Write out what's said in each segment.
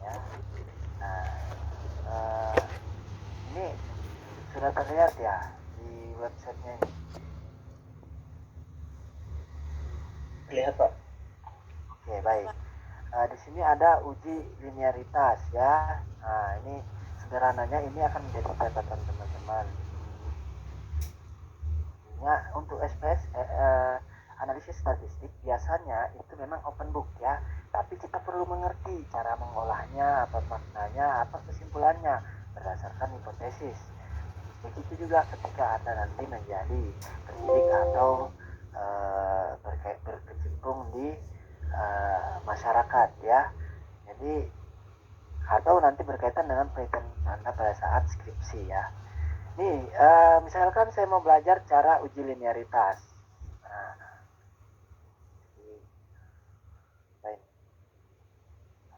ya. Nah, eh, ini sudah terlihat ya di websitenya ini. Lihat Pak. Oke, baik. Di sini ada uji linearitas ya. Nah, ini sederhananya ini akan menjadi catatan teman-teman. Ya, untuk SPS analisis statistik biasanya itu memang open book ya, tapi kita perlu mengerti cara mengolahnya, apa maknanya, apa kesimpulannya berdasarkan hipotesis. Begitu juga ketika Anda nanti menjadi pendidik atau berkecimpung di masyarakat ya. Jadi atau nanti berkaitan dengan penelitian Anda pada saat skripsi ya. Nih, misalkan saya mau belajar cara uji linearitas. Nah,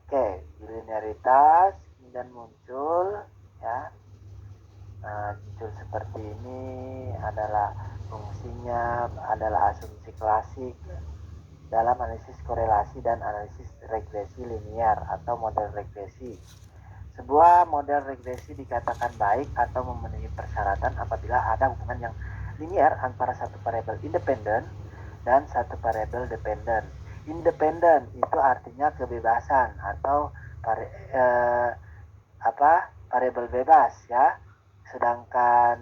oke, uji linearitas kemudian muncul ya. Muncul seperti ini adalah fungsinya adalah asumsi klasik dalam analisis korelasi dan analisis regresi linear atau model regresi. Sebuah model regresi dikatakan baik atau memenuhi persyaratan apabila ada hubungan yang linear antara satu variabel independen dan satu variabel dependen. Independen itu artinya kebebasan atau variabel bebas ya. Sedangkan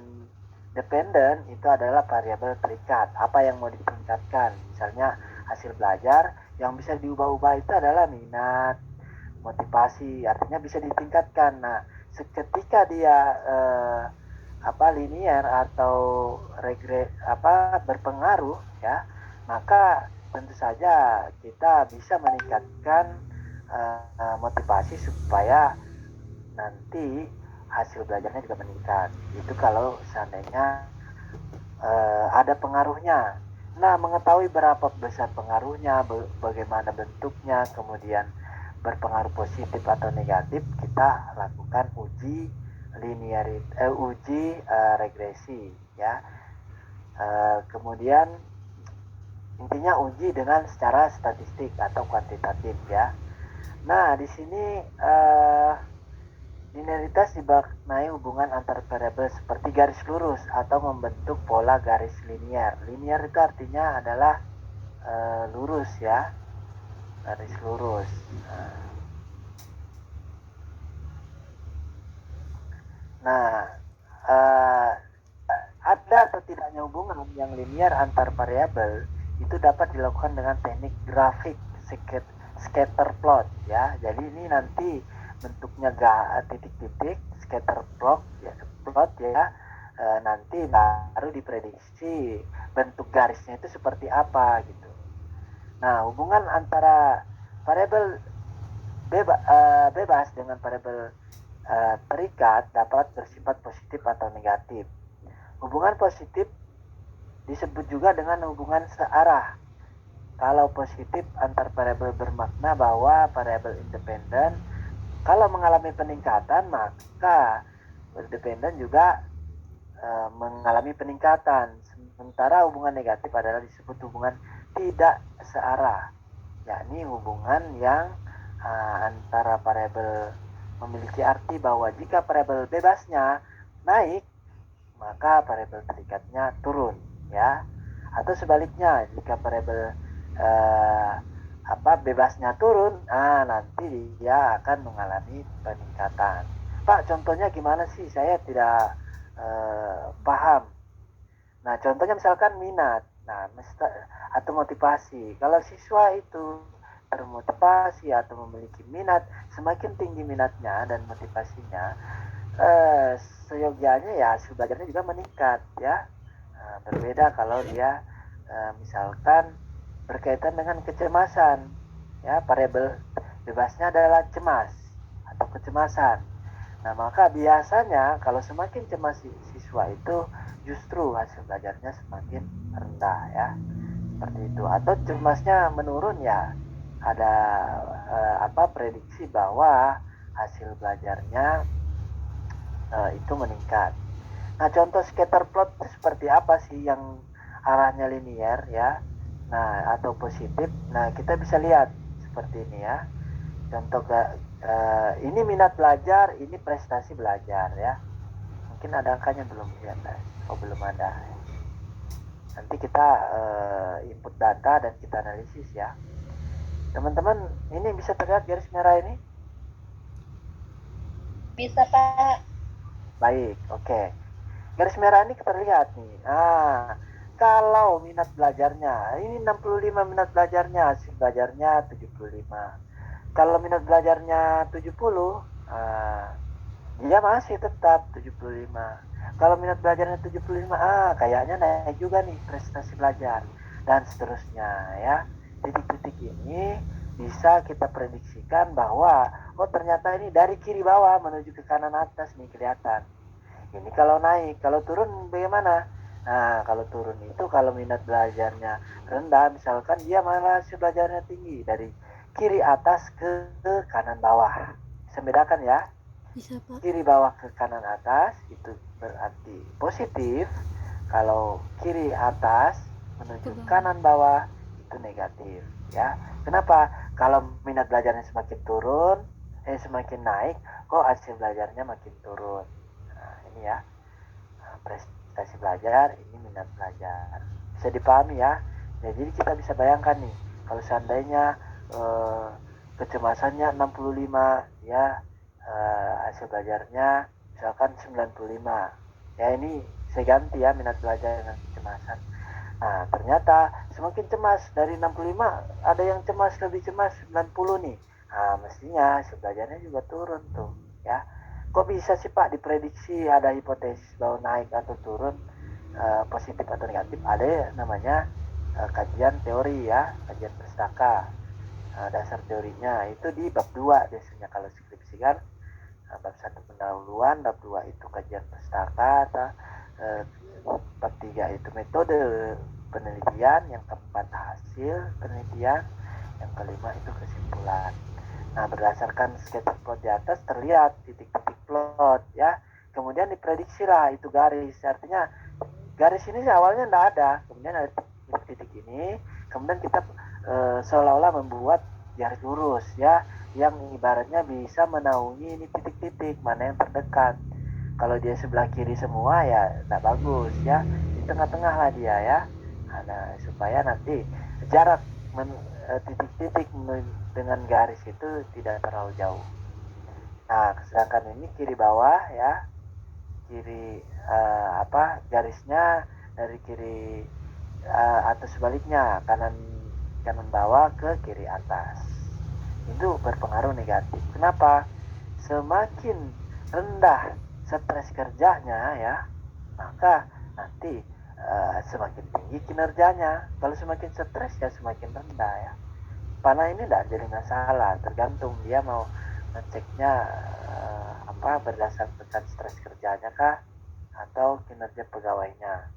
dependen itu adalah variabel terikat. Apa yang mau ditingkatkan? Misalnya hasil belajar yang bisa diubah-ubah itu adalah minat, motivasi, artinya bisa ditingkatkan. Nah, seketika dia linear atau berpengaruh ya, maka tentu saja kita bisa meningkatkan motivasi supaya nanti hasil belajarnya juga meningkat. Itu kalau seandainya ada pengaruhnya. Nah, mengetahui berapa besar pengaruhnya, bagaimana bentuknya, kemudian berpengaruh positif atau negatif, kita lakukan uji regresi ya. Kemudian intinya uji dengan secara statistik atau kuantitatif ya. Nah, di sini linearitas dimaknai hubungan antar variabel seperti garis lurus atau membentuk pola garis linear. Linear itu artinya adalah lurus ya, garis lurus. Nah, uh, ada atau tidaknya hubungan yang linear antar variabel itu dapat dilakukan dengan teknik grafik scatter plot ya. Jadi ini nanti bentuknya titik-titik scatter plot ya. Nanti baru diprediksi bentuk garisnya itu seperti apa gitu. Nah, hubungan antara variabel bebas dengan variabel terikat dapat bersifat positif atau negatif. Hubungan positif disebut juga dengan hubungan searah. Kalau positif antar variabel bermakna bahwa variabel independen kalau mengalami peningkatan maka dependen juga mengalami peningkatan. Sementara hubungan negatif adalah disebut hubungan tidak searah, yakni hubungan yang antara variabel memiliki arti bahwa jika variabel bebasnya naik maka variabel terikatnya turun ya, atau sebaliknya jika variabel bebasnya turun, nanti dia akan mengalami peningkatan. Pak, contohnya gimana sih? Saya tidak paham. Nah, contohnya misalkan minat, atau motivasi. Kalau siswa itu termotivasi atau memiliki minat, semakin tinggi minatnya dan motivasinya, seyogianya ya hasil belajarnya juga meningkat ya. Berbeda kalau dia misalkan berkaitan dengan kecemasan ya, variabel bebasnya adalah cemas atau kecemasan. Nah, maka biasanya kalau semakin cemas siswa itu justru hasil belajarnya semakin rendah ya. Seperti itu. Atau cemasnya menurun ya. Ada prediksi bahwa hasil belajarnya itu meningkat. Nah, contoh scatter plot itu seperti apa sih yang arahnya linear ya? Nah, atau positif. Nah, kita bisa lihat seperti ini ya. Contoh ini minat belajar, ini prestasi belajar ya. Mungkin ada angkanya belum ya, oh belum ada. Nanti kita input data dan kita analisis ya. Teman-teman, ini bisa terlihat garis merah ini? Bisa, Pak. Baik, oke. Garis merah ini terlihat nih. Kalau minat belajarnya, ini 65 minat belajarnya, hasil belajarnya 75. Kalau minat belajarnya 70, dia masih tetap 75. Kalau minat belajarnya 75, kayaknya naik juga nih prestasi belajar. Dan seterusnya ya. Titik-titik ini bisa kita prediksikan bahwa, oh ternyata ini dari kiri bawah menuju ke kanan atas nih kelihatan. Ini kalau naik, kalau turun bagaimana? Nah, kalau turun itu kalau minat belajarnya rendah, misalkan dia malah hasil belajarnya tinggi dari kiri atas ke kanan bawah. Bisa bedakan ya? Bisa, Pak. Kiri bawah ke kanan atas itu berarti positif. Kalau kiri atas menuju kanan bawah itu negatif ya. Kenapa? Kalau minat belajarnya semakin turun, semakin naik, kok hasil belajarnya makin turun. Nah, ini ya. Prestasi belajar, ini minat belajar. Bisa dipahami ya. Jadi kita bisa bayangkan nih, kalau seandainya kecemasannya 65 ya, hasil belajarnya misalkan 95. Ya ini saya ganti ya minat belajar dengan kecemasan. Nah, ternyata semakin cemas dari 65 ada yang cemas lebih cemas 90 nih. Nah, mestinya hasil belajarnya juga turun tuh ya. Kok bisa sih Pak diprediksi ada hipotesis bahwa naik atau turun positif atau negatif? Ada ya, namanya kajian teori ya, kajian pustaka. Dasar teorinya itu di bab 2 biasanya kalau skripsi kan. Bab 1 pendahuluan, bab 2 itu kajian pustaka, bab 3 itu metode penelitian, yang keempat hasil penelitian, yang kelima itu kesimpulan. Nah, berdasarkan sketsa plot di atas terlihat titik-titik plot ya. Kemudian diprediksilah itu garis. Artinya garis ini awalnya tidak ada, kemudian ada titik-titik ini, kemudian kita seolah-olah membuat garis lurus ya, yang ibaratnya bisa menaungi ini titik-titik mana yang terdekat. Kalau dia sebelah kiri semua ya tidak bagus ya, di tengah-tengah lah dia ya. Nah, supaya nanti jarak titik-titik dengan garis itu tidak terlalu jauh. Nah, sedangkan ini kiri bawah ya, kiri garisnya dari kiri atau sebaliknya kanan bawah ke kiri atas. Itu berpengaruh negatif. Kenapa? Semakin rendah stres kerjanya ya, maka nanti semakin tinggi kinerjanya. Kalau semakin stres ya semakin rendah ya. Panah ini tidak jadi masalah, tergantung dia mau ngeceknya berdasarkan stres kerjanya kah atau kinerja pegawainya.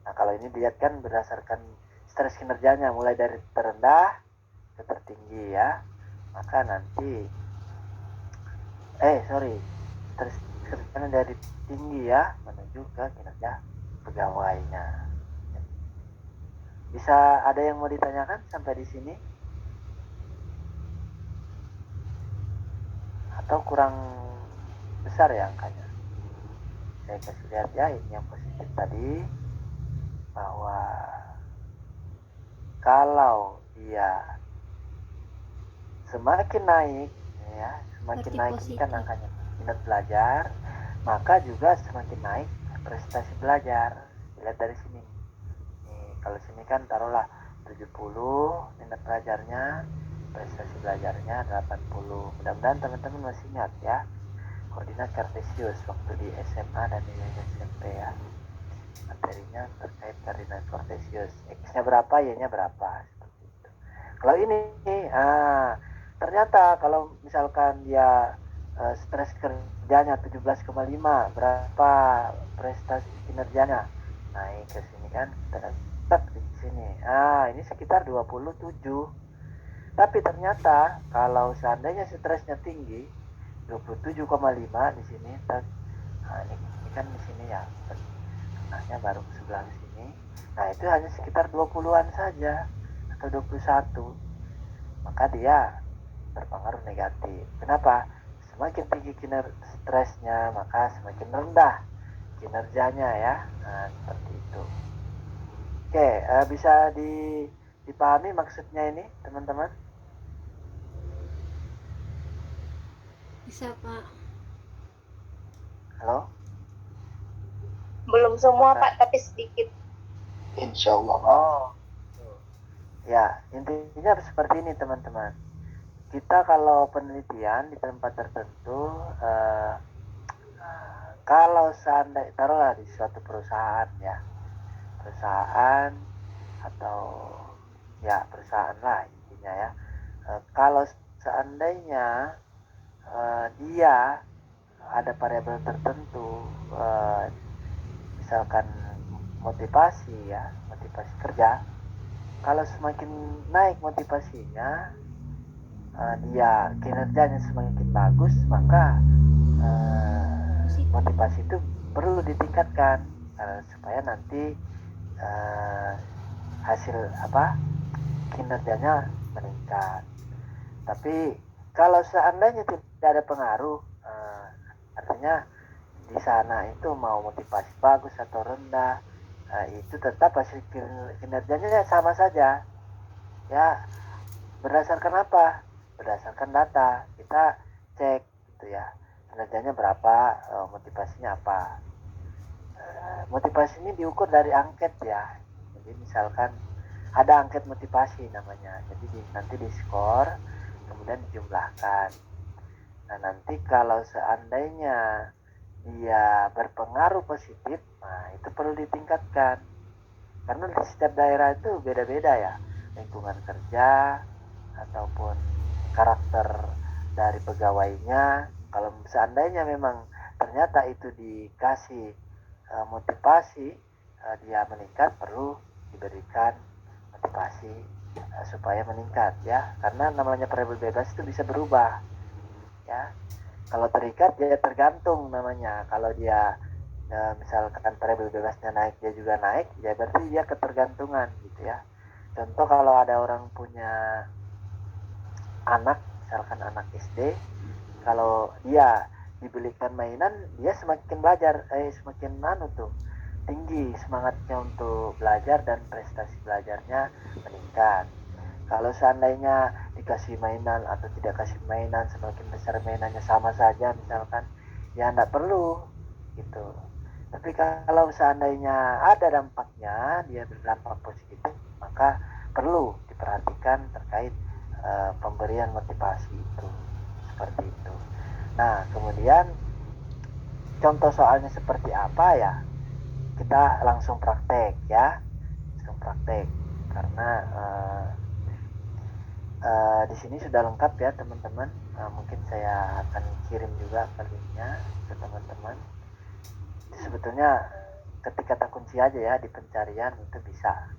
Nah, kalau ini dilihat kan berdasarkan stres kinerjanya mulai dari terendah ke tertinggi ya, maka nanti stres kerjanya dari tinggi ya menuju ke kinerja pegawainya. Bisa ada yang mau ditanyakan sampai di sini? Atau kurang besar ya angkanya? Saya kasih lihat ya, ini yang positif tadi, bahwa kalau dia semakin naik ya, semakin naik ini kan angkanya minat belajar, maka juga semakin naik prestasi belajar. Lihat dari sini nih, kalau sini kan taruhlah 70 minat belajarnya, prestasi belajarnya 80. Mudah-mudahan teman-teman masih ingat ya koordinat kartesius waktu di SMA dan di SMP ya, materinya terkait koordinat kartesius, x-nya berapa, y-nya berapa, seperti itu. Kalau ini ternyata kalau misalkan dia stres kerjanya 17,5, berapa prestasi kinerjanya, naik ke sini kan, tetap di sini. Ini sekitar 27. Tapi ternyata kalau seandainya stresnya tinggi 27,5 di sini, ini kan di sini ya, tengahnya baru sebelah sini. Nah, itu hanya sekitar 20-an saja atau 21. Maka dia berpengaruh negatif. Kenapa? Semakin tinggi stresnya, maka semakin rendah kinerjanya ya. Nah, seperti itu. Oke, bisa dipahami maksudnya ini, teman-teman? Bisa, Pak. Halo? Belum semua, Apakah? Pak, tapi sedikit. Insya Allah. Oh, ya, intinya seperti ini teman-teman. Kita kalau penelitian di tempat tertentu, kalau seandainya taruhlah di suatu perusahaan ya, perusahaan atau ya perusahaan lah intinya ya. Kalau seandainya dia ada variabel tertentu, misalkan motivasi ya, motivasi kerja. Kalau semakin naik motivasinya, dia kinerjanya semakin bagus, maka motivasi itu perlu ditingkatkan supaya nanti hasil kinerjanya meningkat. Tapi kalau seandainya tidak ada pengaruh, artinya di sana itu mau motivasi bagus atau rendah, itu tetap hasil kinerjanya sama saja. Ya, berdasarkan apa? Berdasarkan data. Kita cek gitu ya. Kinerjanya berapa, motivasinya apa. Motivasi ini diukur dari angket ya. Jadi misalkan ada angket motivasi namanya. Jadi nanti di skor, kemudian dijumlahkan. Nah, nanti kalau seandainya dia berpengaruh positif, nah itu perlu ditingkatkan. Karena di setiap daerah itu beda-beda ya, lingkungan kerja ataupun karakter dari pegawainya. Kalau seandainya memang ternyata itu dikasih motivasi, dia meningkat, perlu diberikan motivasi supaya meningkat ya. Karena namanya variabel bebas itu bisa berubah ya. Kalau terikat dia tergantung namanya. Kalau dia misalkan variabel bebasnya naik, dia juga naik, ya berarti dia ketergantungan gitu ya. Contoh kalau ada orang punya anak, misalkan anak SD, kalau dia dibelikan mainan, dia semakin belajar, semakin tinggi semangatnya untuk belajar dan prestasi belajarnya meningkat. Kalau seandainya dikasih mainan atau tidak kasih mainan, semakin besar mainannya sama saja misalkan, ya tidak perlu gitu. Tapi kalau seandainya ada dampaknya, dia berdampak positif, maka perlu diperhatikan terkait pemberian motivasi itu. Seperti itu. Nah, kemudian contoh soalnya seperti apa ya? Kita langsung praktek ya. Langsung praktek. Karena di sini sudah lengkap ya teman-teman. Mungkin saya akan kirim juga linknya ke teman-teman. Sebetulnya ketik kata kunci aja ya di pencarian itu bisa.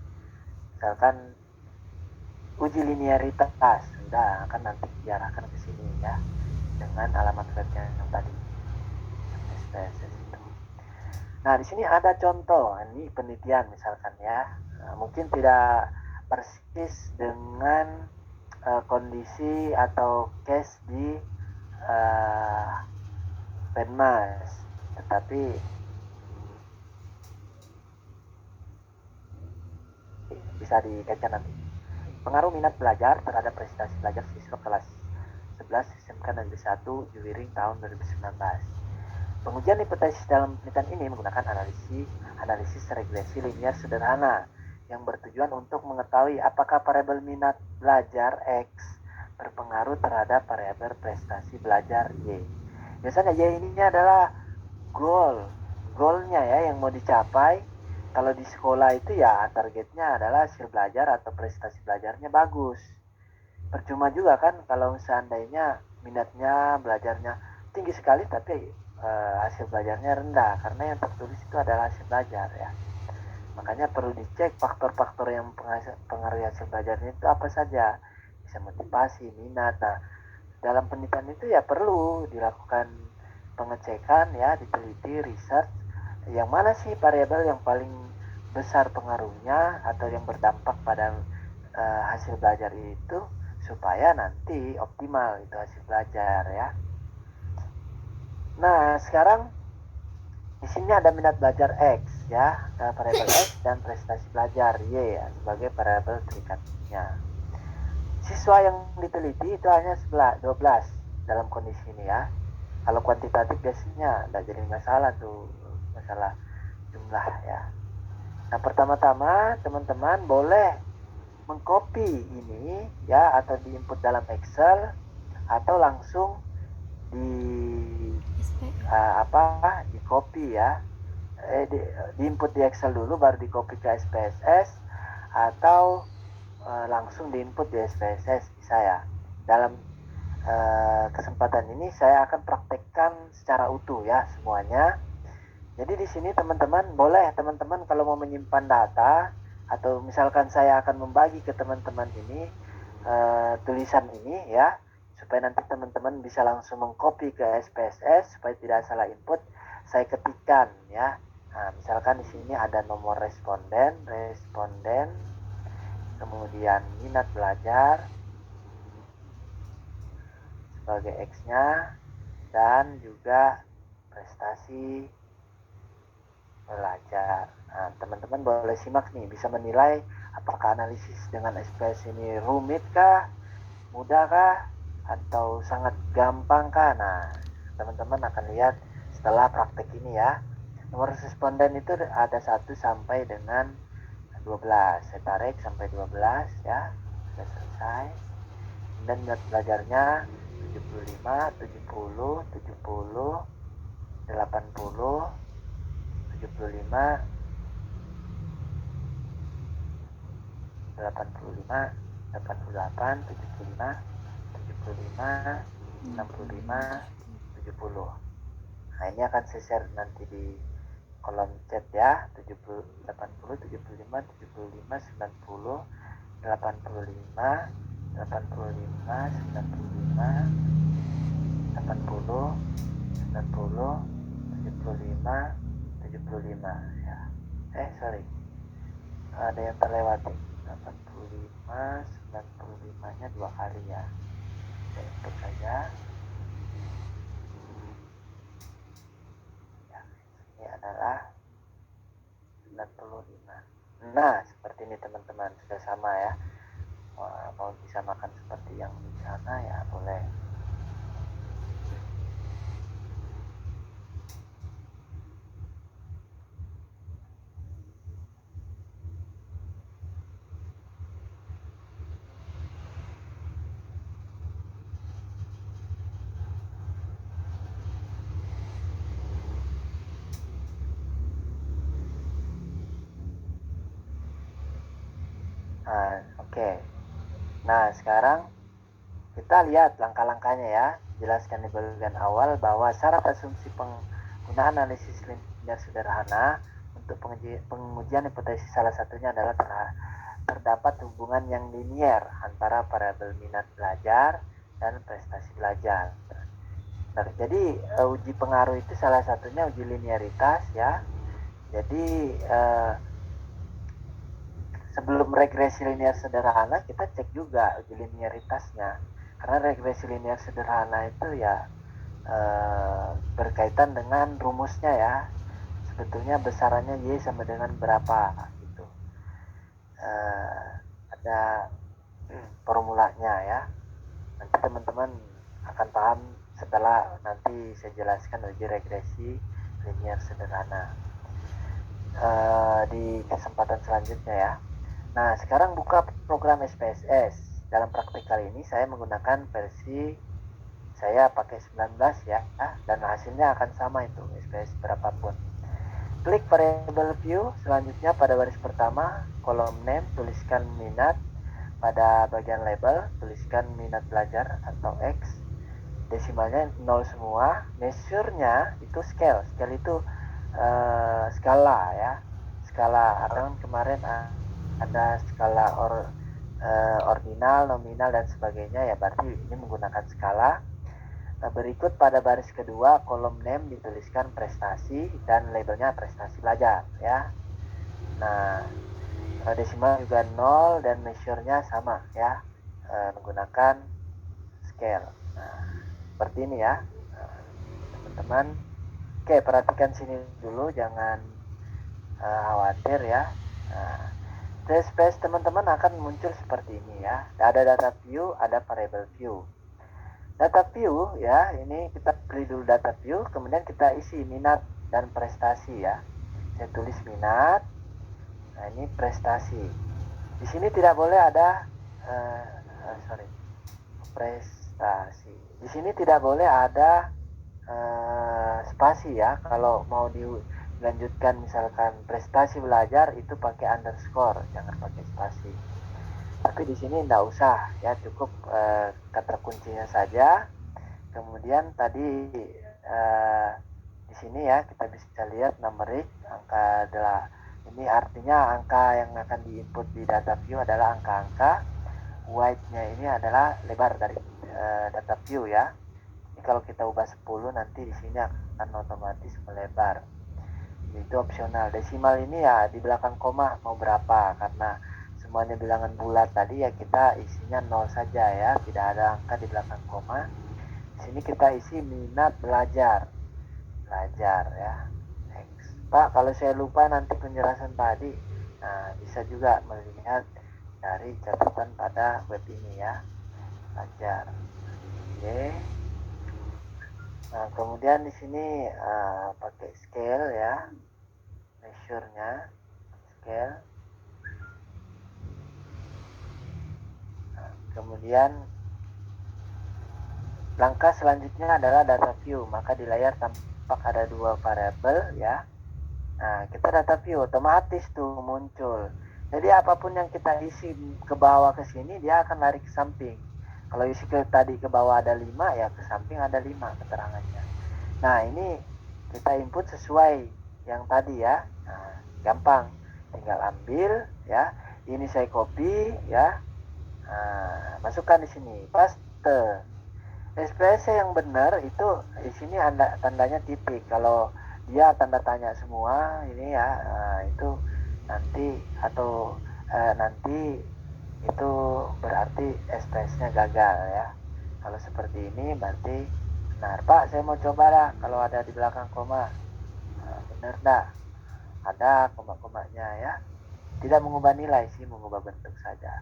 Misalkan uji linearitas, sudah akan nanti diarahkan ke sini ya dengan alamat webnya yang tadi SPSS itu. Nah di sini ada contoh, ini penelitian misalkan ya, mungkin tidak persis dengan kondisi atau case di Penmas, tetapi bisa dikaitkan nanti. Pengaruh minat belajar terhadap prestasi belajar siswa kelas 11 SMK Negeri 1 Juwiring tahun 2019. Pengujian hipotesis dalam penelitian ini menggunakan analisis regresi linear sederhana yang bertujuan untuk mengetahui apakah variabel minat belajar X berpengaruh terhadap variabel prestasi belajar Y. Biasanya Y ini adalah goalnya ya yang mau dicapai. Kalau di sekolah itu ya targetnya adalah hasil belajar atau prestasi belajarnya bagus. Percuma juga kan kalau seandainya minatnya belajarnya tinggi sekali tapi hasil belajarnya rendah, karena yang tertulis itu adalah hasil belajar ya. Makanya perlu dicek faktor-faktor yang pengaruh hasil belajarnya itu apa saja. Bisa motivasi, minat. Nah, dalam penelitian itu ya perlu dilakukan pengecekan ya, diteliti, research yang mana sih variabel yang paling besar pengaruhnya atau yang berdampak pada hasil belajar itu, supaya nanti optimal itu hasil belajar ya. Nah, sekarang di sini ada minat belajar X ya, variabel X dan prestasi belajar Y ya, sebagai variabel terikatnya. Siswa yang diteliti itu hanya 12 dalam kondisi ini ya. Kalau kuantitatif biasanya tidak jadi masalah tuh, masalah jumlah ya. Nah, pertama-tama teman-teman boleh mengcopy ini ya, atau diinput dalam Excel atau langsung di di copy ya, diinput di Excel dulu baru di copy ke SPSS, atau langsung diinput di SPSS bisa ya. Dalam kesempatan ini saya akan praktekkan secara utuh ya semuanya. Jadi di sini teman-teman boleh kalau mau menyimpan data, atau misalkan saya akan membagi ke teman-teman ini tulisan ini ya, supaya nanti teman-teman bisa langsung mengcopy ke SPSS supaya tidak salah input, saya ketikkan ya. Nah, misalkan di sini ada nomor responden, kemudian minat belajar sebagai X-nya, dan juga prestasi belajar. Nah, teman-teman boleh simak nih, bisa menilai apakah analisis dengan SPS ini rumit kah, mudah kah, atau sangat gampang kah. Nah, teman-teman akan lihat setelah praktek ini ya. Nomor responden itu ada 1 sampai dengan 12. Saya tarik sampai 12 ya. Sudah selesai. Dan minat belajarnya 75, 70, 70, 80, 75, 85, 88, 75, 75, 65, 70. Nah, ini akan saya share nanti di kolom chat ya. 70, 80, 75, 75, 90, 85, 85, 95, 80, 90, 75, 75 ya. Sorry, ada yang terlewati. 85, 95 nya 2 kali ya. Saya input saja ya. Ini adalah 95. Nah, seperti ini teman-teman, sudah sama ya. Mau disamakan seperti yang di sana ya boleh. Oke. Nah, sekarang kita lihat langkah-langkahnya ya. Jelaskan di bagian awal bahwa syarat asumsi penggunaan analisis linear sederhana untuk pengujian hipotesis salah satunya adalah terdapat hubungan yang linier antara variabel minat belajar dan prestasi belajar. Nah, jadi uji pengaruh itu salah satunya uji linearitas ya. Jadi sebelum regresi linear sederhana kita cek juga uji linearitasnya, karena regresi linear sederhana itu ya berkaitan dengan rumusnya ya, sebetulnya besarannya Y sama dengan berapa gitu. Ada formulanya ya, nanti teman-teman akan paham setelah nanti saya jelaskan uji regresi linear sederhana di kesempatan selanjutnya ya. Nah, sekarang buka program SPSS. Dalam praktik kali ini saya menggunakan versi saya pakai 19 ya, dan hasilnya akan sama itu SPSS berapapun. Klik variable view, selanjutnya pada baris pertama kolom name tuliskan minat, pada bagian label tuliskan minat belajar atau X, desimalnya 0 semua. Measure-nya itu scale itu skala ya, skala. Kan kemarin ada skala ordinal, nominal dan sebagainya ya, berarti ini menggunakan skala. Nah, berikut pada baris kedua kolom name dituliskan prestasi dan labelnya prestasi belajar ya. Nah, desimal juga 0 dan measure-nya sama ya, menggunakan scale. Nah, seperti ini ya, teman-teman. Oke, perhatikan sini dulu, jangan khawatir ya. Nah, space teman-teman akan muncul seperti ini ya. Ada data view, ada variable view. Data view ya, ini kita pilih dulu data view, kemudian kita isi minat dan prestasi ya. Saya tulis minat. Nah, ini prestasi. Di sini tidak boleh ada prestasi. Di sini tidak boleh ada spasi ya. Kalau mau dilanjutkan misalkan prestasi belajar itu pakai underscore, jangan pakai spasi. Tapi di sini tidak usah ya, cukup kata kuncinya saja. Kemudian tadi di sini ya kita bisa lihat numeric angka adalah ini, artinya angka yang akan diinput di data view adalah angka-angka. Width-nya ini adalah lebar dari data view ya. Ini kalau kita ubah 10 nanti di sini akan otomatis melebar. Itu opsional. Desimal ini ya di belakang koma mau berapa, karena semuanya bilangan bulat tadi ya, kita isinya 0 saja ya, tidak ada angka di belakang koma. Di sini kita isi minat belajar ya. Next. Pak, kalau saya lupa nanti penjelasan tadi, nah bisa juga melihat dari catatan pada web ini ya, belajar. Oke. Nah, kemudian di sini pakai scale ya, measure-nya scale. Nah, kemudian langkah selanjutnya adalah data view, maka di layar tampak ada dua variabel ya. Nah, kita data view otomatis tuh muncul. Jadi apapun yang kita isi ke bawah ke sini, dia akan lari ke samping. Kalau isi tadi ke bawah ada 5 ya, ke samping ada 5 keterangannya. Nah, ini kita input sesuai yang tadi ya. Nah, gampang, tinggal ambil ya. Ini saya copy ya. Nah, masukkan di sini, paste. SPS yang benar itu di sini ada tandanya titik. Kalau dia tanda tanya semua ini ya, itu nanti atau nanti itu berarti SPS-nya gagal ya. Kalau seperti ini berarti benar. Pak, saya mau coba lah kalau ada di belakang koma. Nah, benar dah, ada koma-komanya ya. Tidak mengubah nilai sih, mengubah bentuk saja.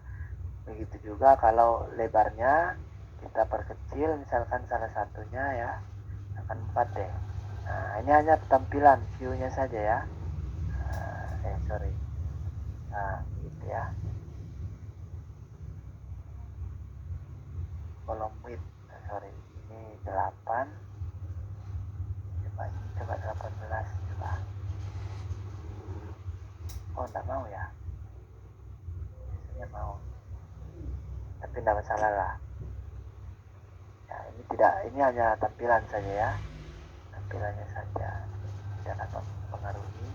Begitu juga kalau lebarnya kita perkecil, misalkan salah satunya ya, akan 4 deh. Nah, ini hanya tampilan view-nya saja ya. Nah, gitu ya. Kolom width, ini 8. Coba 18, coba. Oh, enggak mau ya. Biasanya mau. Tapi enggak masalah lah. Ya, ini hanya tampilan saja ya. Tampilannya saja. Tidak akan mempengaruhi.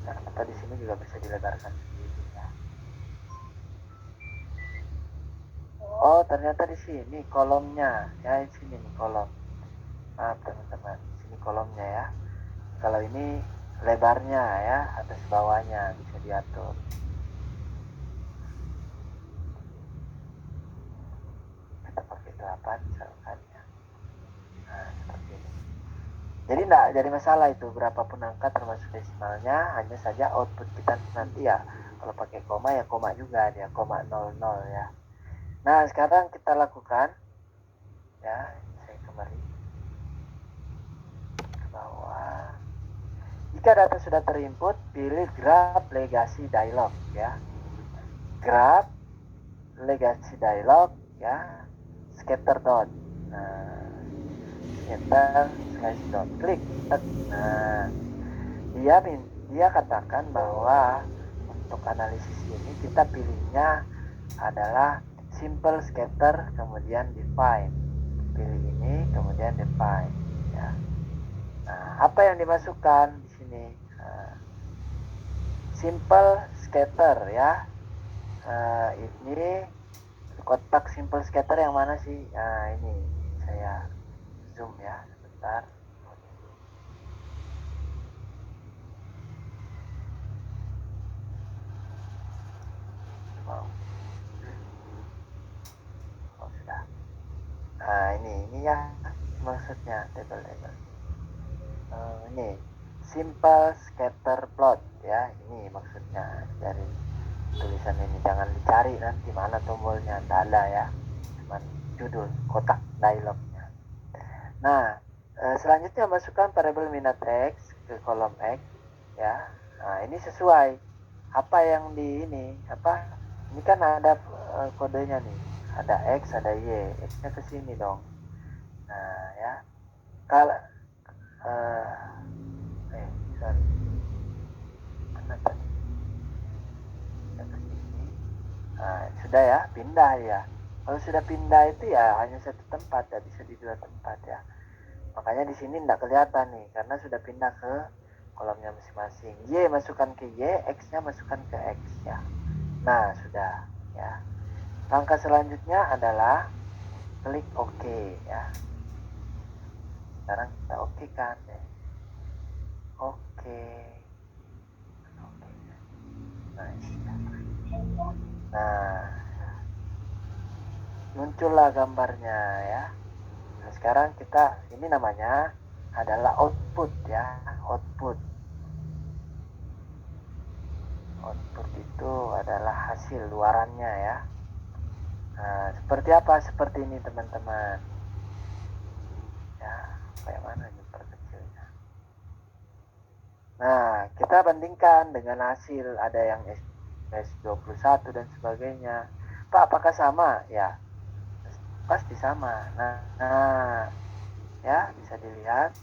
Nah, atau di sini juga bisa dilebarkan sendiri ya. Oh, ternyata di sini kolomnya. Ya, di sini nih kolom. Maaf teman-teman, di sini kolomnya ya. Kalau ini lebarnya ya, atas bawahnya bisa diatur. Kita pakai 8 misalkan ya. Nah, seperti ini. Jadi enggak jadi masalah itu berapapun angka termasuk desimalnya, hanya saja output kita nanti ya kalau pakai koma ya koma juga dia, koma 00 ya. Nah, sekarang kita lakukan ya, saya kembali ke bawah. Jika data sudah terinput, pilih graph legacy dialog ya. Graph legacy dialog ya, scatter dot. Nah, scatter slash dot, klik. Nah, dia katakan bahwa untuk analisis ini kita pilihnya adalah simple scatter kemudian define. Pilih ini kemudian define ya. Nah, apa yang dimasukkan di sini? Simple scatter ya. Ini kotak simple scatter yang mana sih? Nah, ini saya zoom ya sebentar. Wow. ini ya maksudnya tabel-tabel. Ini simple scatter plot ya, ini maksudnya dari tulisan ini. Jangan dicari nanti mana tombolnya, tidak ada ya, cuman judul kotak dialognya. Nah, selanjutnya masukkan variabel minat X ke kolom X ya. Nah, ini sesuai apa yang di ini, apa ini kan ada kodenya nih, ada X ada Y, X-nya ke sini dong. Nah ya, kalau sorry, mana tadi ya, ke sini. Nah, sudah ya, pindah ya. Kalau sudah pindah itu ya hanya satu tempat, ya bisa di dua tempat ya. Makanya di sini tidak kelihatan nih, karena sudah pindah ke kolomnya masing-masing. Y masukkan ke Y, X-nya masukkan ke X ya. Nah, sudah ya. Langkah selanjutnya adalah klik OK ya. Sekarang kita OK kan deh. OK. Nah, muncullah gambarnya ya. Nah, sekarang kita, ini namanya adalah output ya, output. Output itu adalah hasil luarannya ya. Nah, seperti apa? Seperti ini teman-teman. Ya, kayak mana nih perkecilnya? Nah, kita bandingkan dengan hasil, ada yang S21 dan sebagainya. Pak, apakah sama? Ya, pasti sama. Nah, ya bisa dilihat.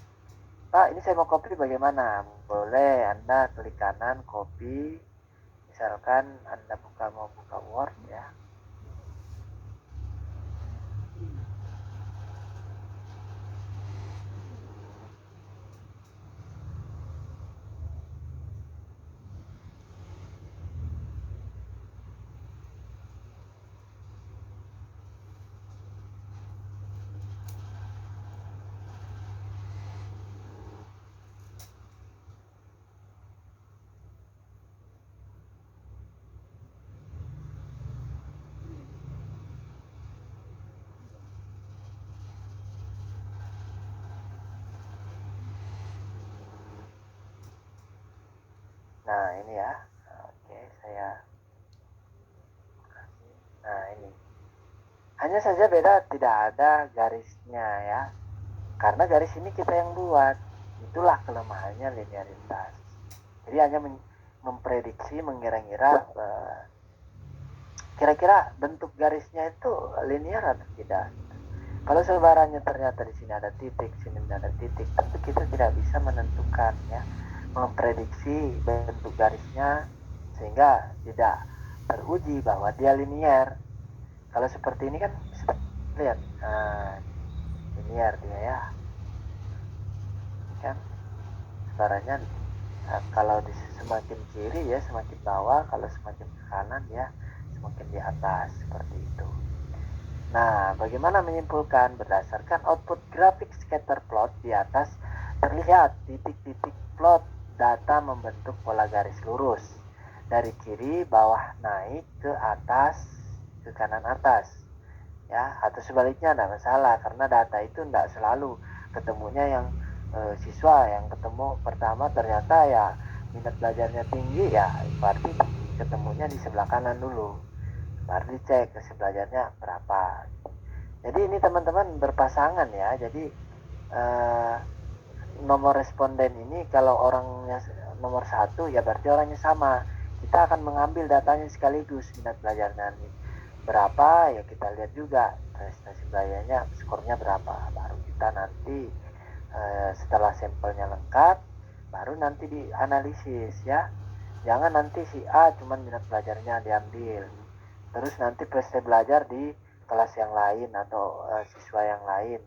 Pak, ini saya mau copy bagaimana? Boleh, Anda klik kanan, copy. Misalkan Anda mau buka Word ya. Nah, ini ya. Oke, saya. Nah, ini. Hanya saja beda, tidak ada garisnya ya. Karena garis ini kita yang buat. Itulah kelemahannya linearitas. Jadi hanya memprediksi, mengira-ngira kira-kira bentuk garisnya itu linear atau tidak. Kalau sebarannya ternyata di sini ada titik, sini ada titik, tentu kita tidak bisa menentukan ya, memprediksi bentuk garisnya sehingga tidak teruji bahwa dia linear. Kalau seperti ini kan bisa lihat, linear dia ya, kan sebarannya kalau di semakin kiri ya semakin bawah, kalau semakin ke kanan ya semakin di atas, seperti itu. Nah, bagaimana menyimpulkan? Berdasarkan output grafik scatter plot di atas terlihat titik-titik plot data membentuk pola garis lurus dari kiri bawah naik ke atas ke kanan atas ya, atau sebaliknya tidak masalah karena data itu tidak selalu ketemunya yang siswa yang ketemu pertama ternyata ya minat belajarnya tinggi ya, berarti ketemunya di sebelah kanan dulu, baru dicek ke belajarnya berapa. Jadi ini teman-teman berpasangan ya. Jadi nomor responden ini kalau orangnya nomor 1 ya berarti orangnya sama. Kita akan mengambil datanya sekaligus, minat belajarnya berapa ya kita lihat juga prestasi belajarnya, skornya berapa. Baru kita nanti setelah sampelnya lengkap baru nanti dianalisis ya. Jangan nanti si A cuman minat belajarnya diambil, terus nanti prestasi belajar di kelas yang lain atau siswa yang lain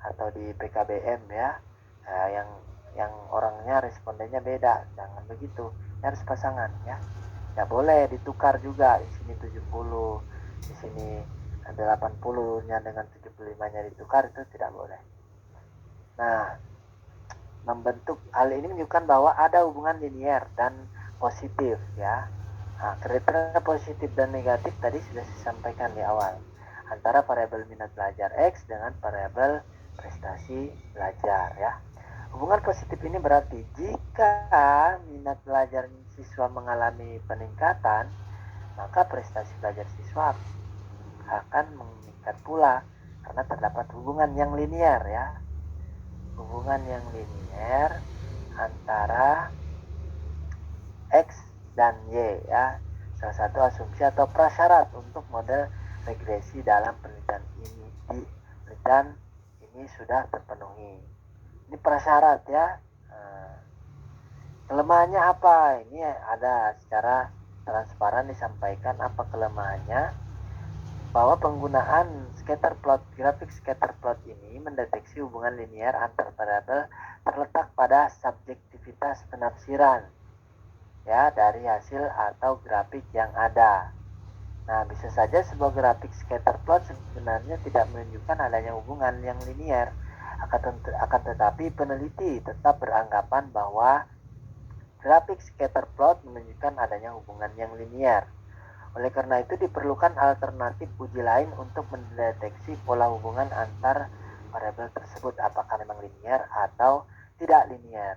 atau di PKBM ya, yang orangnya respondennya beda. Jangan begitu, harus pasangan ya. Nggak boleh ditukar juga, di sini 70, di sini 80-nya dengan 75-nya ditukar, itu tidak boleh. Nah, membentuk hal ini menunjukkan bahwa ada hubungan linear dan positif ya. Nah, kriteria positif dan negatif tadi sudah saya sampaikan di awal. antara variabel minat belajar X dengan variabel prestasi belajar ya. Hubungan positif ini berarti jika minat belajar siswa mengalami peningkatan, maka prestasi belajar siswa akan meningkat pula karena terdapat hubungan yang linear ya. Hubungan yang linear antara X dan Y ya. Salah satu asumsi atau prasyarat untuk model regresi dalam penelitian ini sudah terpenuhi. Ini prasyarat ya. Kelemahannya apa? Ini ada secara transparan disampaikan apa kelemahannya, bahwa penggunaan scatter plot, grafik scatter plot ini mendeteksi hubungan linear antar variabel terletak pada subjektivitas penafsiran ya dari hasil atau grafik yang ada. Nah, bisa saja sebuah grafik scatter plot sebenarnya tidak menunjukkan adanya hubungan yang linear. Akan tetapi peneliti tetap beranggapan bahwa grafik scatter plot menunjukkan adanya hubungan yang linear. Oleh karena itu diperlukan alternatif uji lain untuk mendeteksi pola hubungan antar variabel tersebut apakah memang linear atau tidak linear.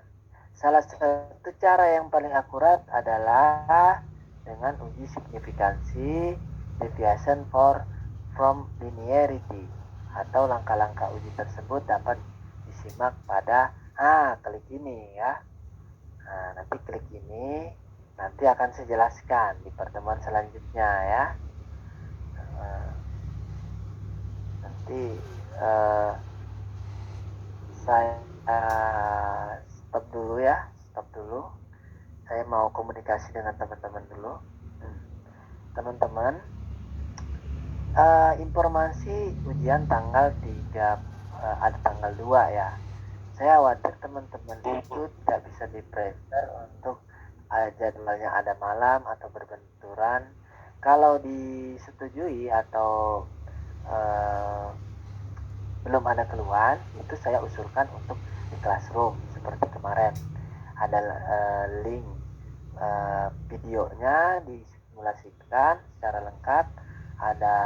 Salah satu cara yang paling akurat adalah dengan uji signifikansi deviation from linearity, atau langkah-langkah uji tersebut dapat disimak pada klik ini ya. Nah, nanti klik ini nanti akan saya jelaskan di pertemuan selanjutnya ya. Nanti saya stop dulu ya, stop dulu. Saya mau komunikasi dengan teman-teman dulu. Teman-teman, informasi ujian tanggal 3 ada tanggal 2 ya. Saya khawatir teman-teman itu tidak bisa di-prepare untuk jadwalnya ada malam atau berbenturan. Kalau disetujui atau belum ada keluhan, itu saya usulkan untuk di classroom seperti kemarin. Ada link videonya disimulasikan secara lengkap, ada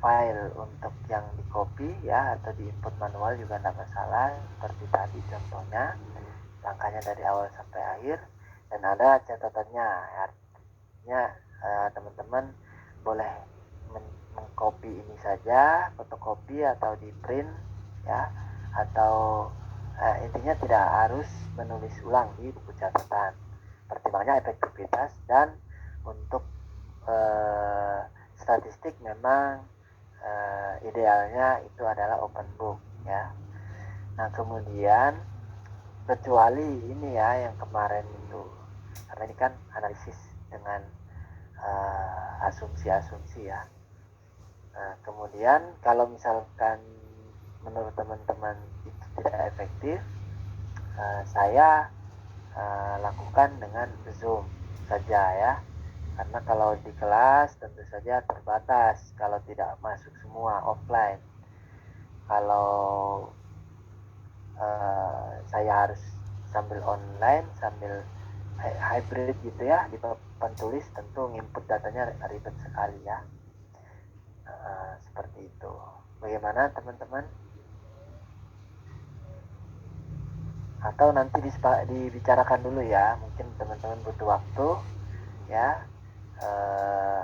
file untuk yang di copy ya atau di input manual juga tidak masalah, seperti tadi contohnya langkahnya dari awal sampai akhir, dan ada catatannya. Artinya teman-teman boleh mengcopy ini saja, fotokopi atau di print ya, atau intinya tidak harus menulis ulang di buku catatan. Pertimbangannya efektivitas, dan untuk statistik memang idealnya itu adalah open book ya. Nah, kemudian kecuali ini ya yang kemarin itu, karena ini kan analisis dengan asumsi-asumsi ya. Nah, kemudian kalau misalkan menurut teman-teman itu tidak efektif, saya lakukan dengan Zoom saja ya. Karena kalau di kelas tentu saja terbatas kalau tidak masuk semua offline. Kalau saya harus sambil online, sambil hybrid gitu ya, di papan tulis tentu input datanya ribet sekali ya. Seperti itu. Bagaimana teman-teman? Atau nanti dibicarakan dulu ya, mungkin teman-teman butuh waktu ya.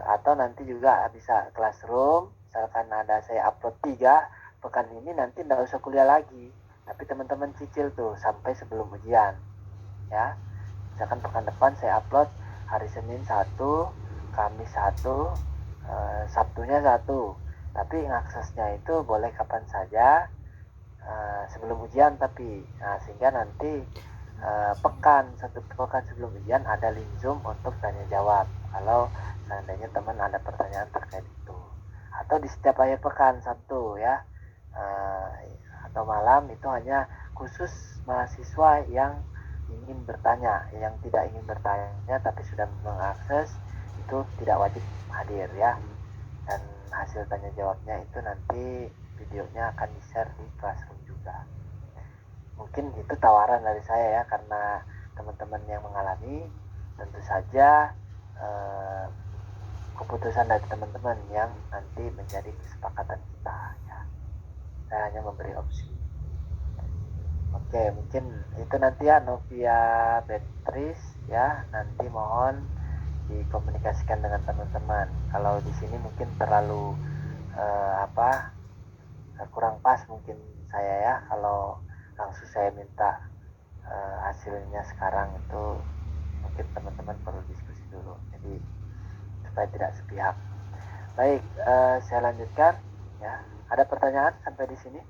Atau nanti juga bisa classroom, misalkan ada saya upload 3 pekan ini, nanti tidak usah kuliah lagi, tapi teman-teman cicil tuh sampai sebelum ujian ya. Misalkan pekan depan saya upload hari Senin 1, Kamis 1, Sabtunya 1, tapi aksesnya itu boleh kapan saja sebelum ujian, tapi sehingga nanti satu pekan sebelum ujian ada link Zoom untuk tanya jawab kalau seandainya teman ada pertanyaan terkait itu, atau di setiap akhir pekan Sabtu ya, atau malam, itu hanya khusus mahasiswa yang ingin bertanya. Yang tidak ingin bertanya tapi sudah mengakses itu tidak wajib hadir ya, dan hasil tanya jawabnya itu nanti videonya akan di-share di classroom juga. Mungkin itu tawaran dari saya ya, karena teman-teman yang mengalami tentu saja keputusan dari teman-teman yang nanti menjadi kesepakatan kita ya. Saya hanya memberi opsi. Oke, mungkin itu nanti ya Novia Beatrice ya, nanti mohon dikomunikasikan dengan teman-teman. Kalau di sini mungkin terlalu kurang pas mungkin saya ya, kalau langsung saya minta hasilnya sekarang itu mungkin teman-teman perlu diskusi dulu. Jadi supaya tidak sepihak. Baik, saya lanjutkan ya. Ada pertanyaan sampai di sini?